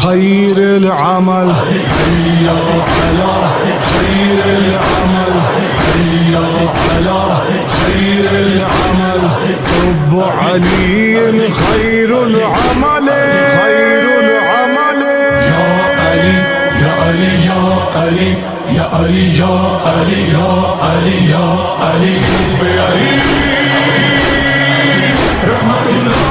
خير العمل حي على خير العمل حي على خير العمل حب علي خير العمل خير العمل يا علي يا علي يا علي يا علي يا علي يا علي يا علي يا علي रहमतुल्लाह।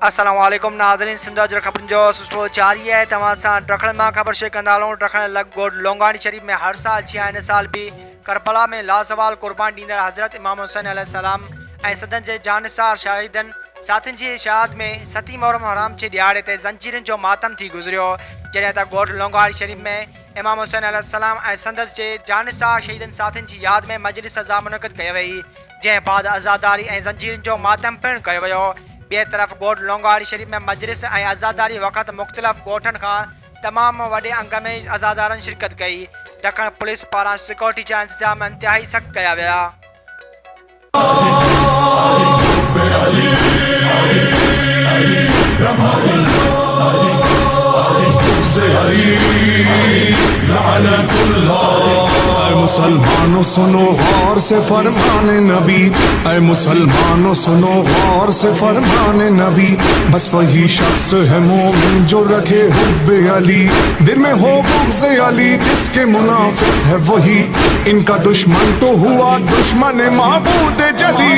अस्सलाम वालेकुम नाज़रीन, सिंध जो ख़बर जो सिलसिलो जारी है। तव्हां सां ड्रखण मां ख़बर शेयर कंदा हलूं। ड्रखण लॻ लोंगाणी शरीफ़ में हर साल जी हिन साल भी करबला में लाज़वाल क़ुर्बान ॾींदड़ हज़रत इमाम हुसैन अलैहिस्सलाम ऐं सदन जे जानसार शाहिदनि साथियुनि जी शहादत में 7 मुहर्रम हराम जे ॾियारे ते ज़ंजीरनि जो मातम थी गुज़रियो, जॾहिं त ॻोठ लोंगाणी शरीफ़ में इमाम हुसैन अलैहिस्सलाम ऐं संदसि जे जानसार शहीदनि साथियुनि जी यादि में मजलिस अज़ा मुनक़िद कई वई, जंहिं बाद अज़ादारी ऐं ज़ंजीरनि जो मातम पिणु कयो वियो। ॿिए तरफ़ ॻोठ लोंगाड़ी शरीफ़ में मजलिस ऐं अज़ादारी वक़्तु मुख़्तलिफ़ ॻोठनि खां तमामु वॾे अंग में अज़ादारनि शिरकत कई। ॾखण पुलिस पारां सिक्योरिटी जा इंतज़ाम इंतिहाई सख़्तु कया विया। मुसलमानों सुनो गौर से फरमाने नबी, ऐ मुसलमानों सुनो गौर से फरमाने नबी, बस वही शख्स है मोमिन जो रखे हुब्बे अली, दिल में हो बुग़्ज़े अली जिसके मुनाफिक है वही, इनका दुश्मन तो हुआ दुश्मन माबूद जली,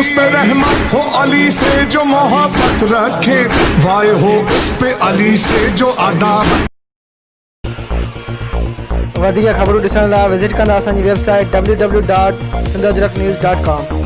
उस पे रहमत हो अली से जो मोहब्बत रखे, वाय हो उस पे अली से जो अदावत। वधीक ख़बरूं ॾिसण लाइ विज़िट कंदा असांजी वेबसाइट www.sindhajraknews.com।